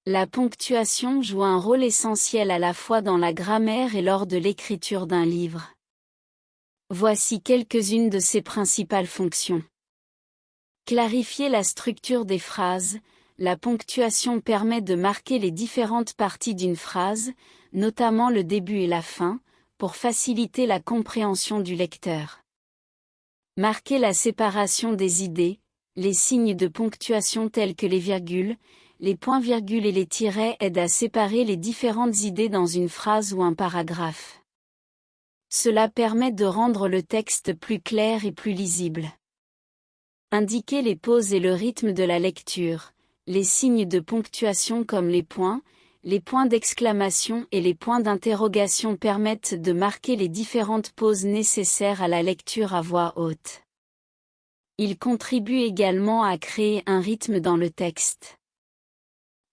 La ponctuation joue un rôle essentiel à la fois dans la grammaire et lors de l'écriture d'un livre. Voici quelques-unes de ses principales fonctions. Clarifier la structure des phrases. La ponctuation permet de marquer les différentes parties d'une phrase, notamment le début et la fin, pour faciliter la compréhension du lecteur. Marquer la séparation des idées. Les signes de ponctuation tels que les virgules, les points-virgules et les tirets aident à séparer les différentes idées dans une phrase ou un paragraphe. Cela permet de rendre le texte plus clair et plus lisible. Indiquer les pauses et le rythme de la lecture. Les signes de ponctuation comme les points d'exclamation et les points d'interrogation permettent de marquer les différentes pauses nécessaires à la lecture à voix haute. Ils contribuent également à créer un rythme dans le texte.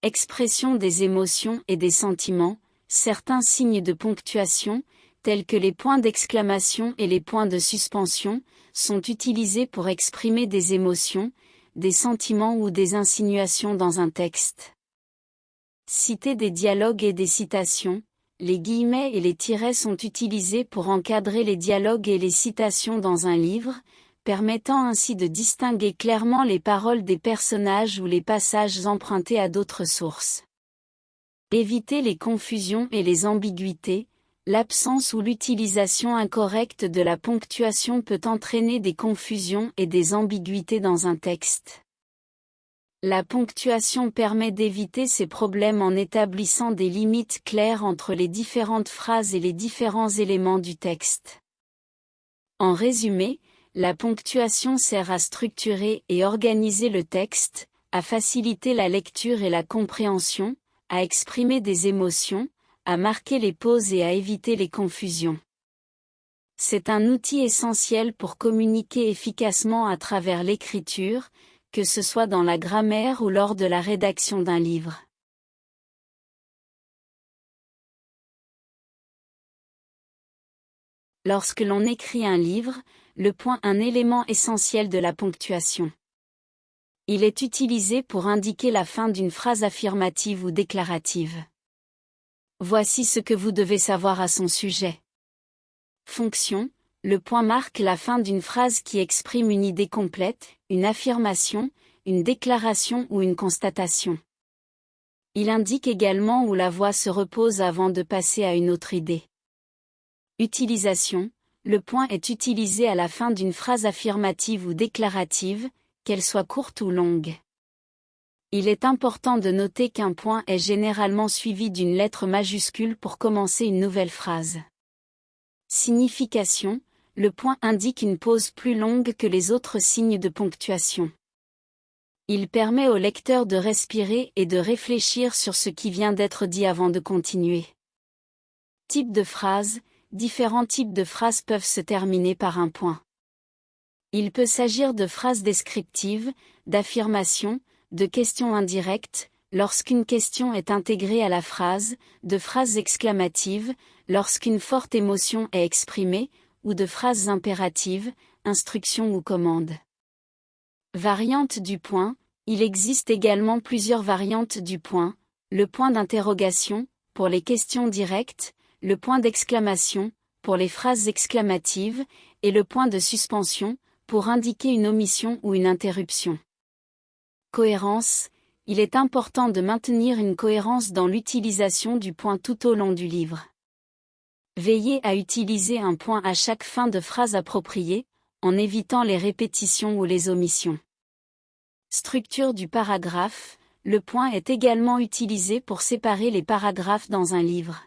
Expression des émotions et des sentiments. Certains signes de ponctuation, tels que les points d'exclamation et les points de suspension, sont utilisés pour exprimer des émotions, des sentiments ou des insinuations dans un texte. Citer des dialogues et des citations. Les guillemets et les tirets sont utilisés pour encadrer les dialogues et les citations dans un livre, permettant ainsi de distinguer clairement les paroles des personnages ou les passages empruntés à d'autres sources. Éviter les confusions et les ambiguïtés. L'absence ou l'utilisation incorrecte de la ponctuation peut entraîner des confusions et des ambiguïtés dans un texte. La ponctuation permet d'éviter ces problèmes en établissant des limites claires entre les différentes phrases et les différents éléments du texte. En résumé, la ponctuation sert à structurer et organiser le texte, à faciliter la lecture et la compréhension, à exprimer des émotions, à marquer les pauses et à éviter les confusions. C'est un outil essentiel pour communiquer efficacement à travers l'écriture, que ce soit dans la grammaire ou lors de la rédaction d'un livre. Lorsque l'on écrit un livre, le point est un élément essentiel de la ponctuation. Il est utilisé pour indiquer la fin d'une phrase affirmative ou déclarative. Voici ce que vous devez savoir à son sujet. Fonction. Le point marque la fin d'une phrase qui exprime une idée complète, une affirmation, une déclaration ou une constatation. Il indique également où la voix se repose avant de passer à une autre idée. Utilisation. Le point est utilisé à la fin d'une phrase affirmative ou déclarative, qu'elle soit courte ou longue. Il est important de noter qu'un point est généralement suivi d'une lettre majuscule pour commencer une nouvelle phrase. Signification. Le point indique une pause plus longue que les autres signes de ponctuation. Il permet au lecteur de respirer et de réfléchir sur ce qui vient d'être dit avant de continuer. Type de phrase. Différents types de phrases peuvent se terminer par un point. Il peut s'agir de phrases descriptives, d'affirmations, de questions indirectes, lorsqu'une question est intégrée à la phrase, de phrases exclamatives, lorsqu'une forte émotion est exprimée, ou de phrases impératives, instructions ou commandes. Variante du point. Il existe également plusieurs variantes du point, le point d'interrogation, pour les questions directes, le point d'exclamation, pour les phrases exclamatives, et le point de suspension, pour indiquer une omission ou une interruption. Cohérence. Il est important de maintenir une cohérence dans l'utilisation du point tout au long du livre. Veillez à utiliser un point à chaque fin de phrase appropriée, en évitant les répétitions ou les omissions. Structure du paragraphe. Le point est également utilisé pour séparer les paragraphes dans un livre.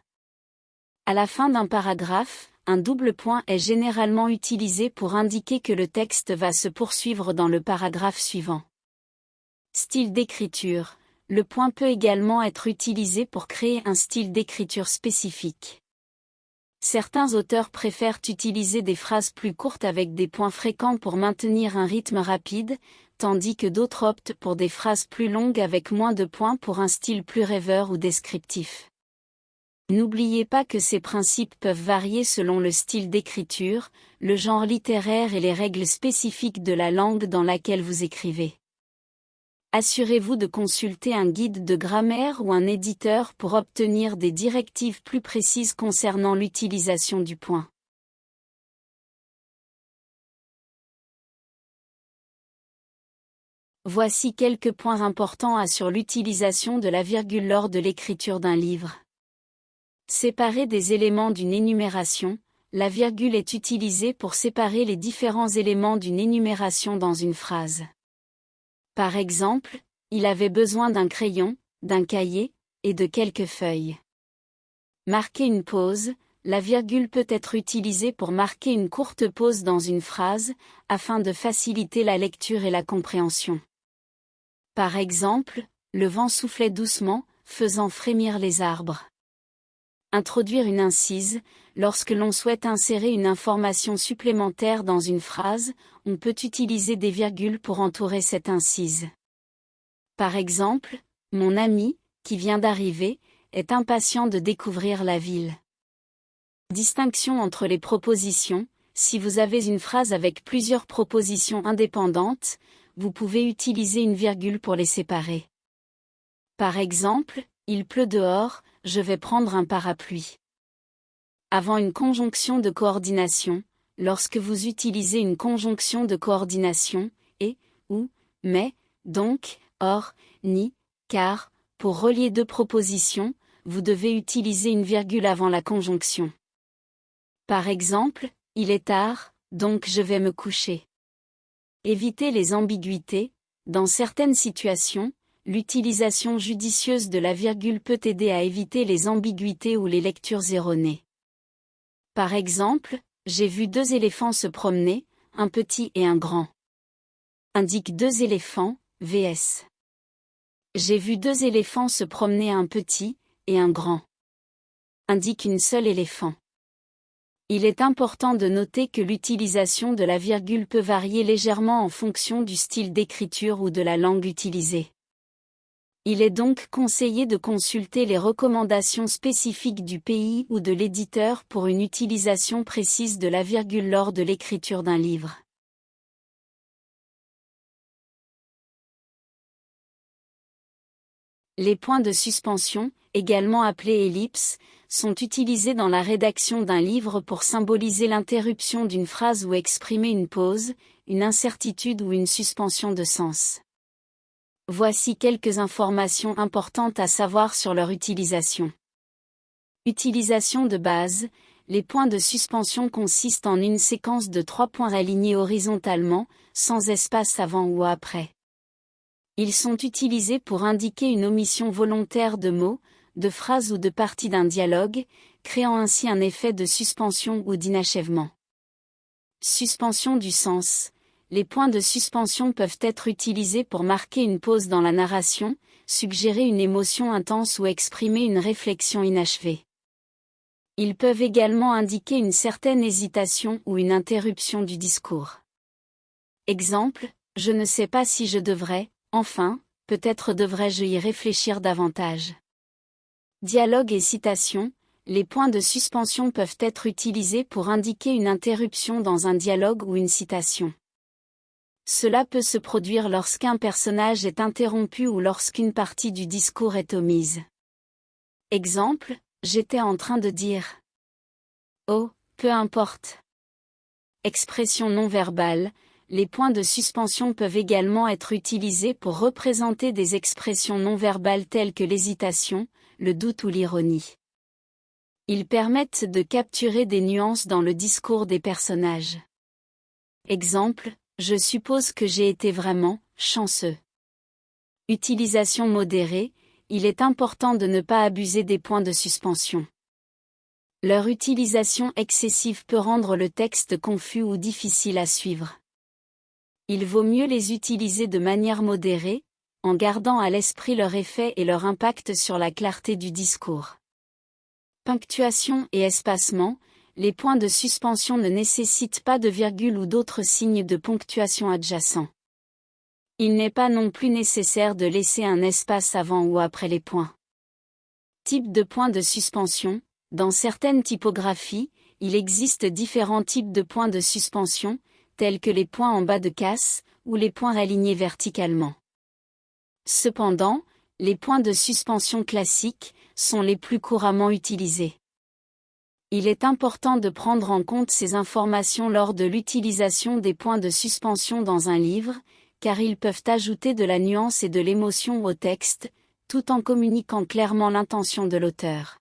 À la fin d'un paragraphe, un double point est généralement utilisé pour indiquer que le texte va se poursuivre dans le paragraphe suivant. Style d'écriture. Le point peut également être utilisé pour créer un style d'écriture spécifique. Certains auteurs préfèrent utiliser des phrases plus courtes avec des points fréquents pour maintenir un rythme rapide, tandis que d'autres optent pour des phrases plus longues avec moins de points pour un style plus rêveur ou descriptif. N'oubliez pas que ces principes peuvent varier selon le style d'écriture, le genre littéraire et les règles spécifiques de la langue dans laquelle vous écrivez. Assurez-vous de consulter un guide de grammaire ou un éditeur pour obtenir des directives plus précises concernant l'utilisation du point. Voici quelques points importants sur l'utilisation de la virgule lors de l'écriture d'un livre. Séparer des éléments d'une énumération. La virgule est utilisée pour séparer les différents éléments d'une énumération dans une phrase. Par exemple, il avait besoin d'un crayon, d'un cahier, et de quelques feuilles. Marquer une pause. La virgule peut être utilisée pour marquer une courte pause dans une phrase, afin de faciliter la lecture et la compréhension. Par exemple, le vent soufflait doucement, faisant frémir les arbres. Introduire une incise. Lorsque l'on souhaite insérer une information supplémentaire dans une phrase, on peut utiliser des virgules pour entourer cette incise. Par exemple, mon ami, qui vient d'arriver, est impatient de découvrir la ville. Distinction entre les propositions. Si vous avez une phrase avec plusieurs propositions indépendantes, vous pouvez utiliser une virgule pour les séparer. Par exemple, il pleut dehors, je vais prendre un parapluie. Avant une conjonction de coordination, lorsque vous utilisez une conjonction de coordination, et, ou, mais, donc, or, ni, car, pour relier deux propositions, vous devez utiliser une virgule avant la conjonction. Par exemple, il est tard, donc je vais me coucher. Éviter les ambiguïtés. Dans certaines situations, l'utilisation judicieuse de la virgule peut aider à éviter les ambiguïtés ou les lectures erronées. Par exemple, j'ai vu 2 éléphants se promener, un petit et un grand. Indique 2 éléphants, vs. J'ai vu 2 éléphants se promener, un petit et un grand. Indique une seule éléphant. Il est important de noter que l'utilisation de la virgule peut varier légèrement en fonction du style d'écriture ou de la langue utilisée. Il est donc conseillé de consulter les recommandations spécifiques du pays ou de l'éditeur pour une utilisation précise de la virgule lors de l'écriture d'un livre. Les points de suspension, également appelés ellipses, sont utilisés dans la rédaction d'un livre pour symboliser l'interruption d'une phrase ou exprimer une pause, une incertitude ou une suspension de sens. Voici quelques informations importantes à savoir sur leur utilisation. Utilisation de base. Les points de suspension consistent en une séquence de 3 points alignés horizontalement, sans espace avant ou après. Ils sont utilisés pour indiquer une omission volontaire de mots, de phrases ou de parties d'un dialogue, créant ainsi un effet de suspension ou d'inachèvement. Suspension du sens. Les points de suspension peuvent être utilisés pour marquer une pause dans la narration, suggérer une émotion intense ou exprimer une réflexion inachevée. Ils peuvent également indiquer une certaine hésitation ou une interruption du discours. Exemple, je ne sais pas si je devrais, enfin, peut-être devrais-je y réfléchir davantage. Dialogue et citation. Les points de suspension peuvent être utilisés pour indiquer une interruption dans un dialogue ou une citation. Cela peut se produire lorsqu'un personnage est interrompu ou lorsqu'une partie du discours est omise. Exemple, j'étais en train de dire. Oh, peu importe. Expression non verbale. Les points de suspension peuvent également être utilisés pour représenter des expressions non verbales telles que l'hésitation, le doute ou l'ironie. Ils permettent de capturer des nuances dans le discours des personnages. Exemple, je suppose que j'ai été vraiment chanceux. Utilisation modérée. Il est important de ne pas abuser des points de suspension. Leur utilisation excessive peut rendre le texte confus ou difficile à suivre. Il vaut mieux les utiliser de manière modérée, en gardant à l'esprit leur effet et leur impact sur la clarté du discours. Ponctuation et espacement. Les points de suspension ne nécessitent pas de virgule ou d'autres signes de ponctuation adjacents. Il n'est pas non plus nécessaire de laisser un espace avant ou après les points. Type de points de suspension. Dans certaines typographies, il existe différents types de points de suspension, tels que les points en bas de casse, ou les points alignés verticalement. Cependant, les points de suspension classiques sont les plus couramment utilisés. Il est important de prendre en compte ces informations lors de l'utilisation des points de suspension dans un livre, car ils peuvent ajouter de la nuance et de l'émotion au texte, tout en communiquant clairement l'intention de l'auteur.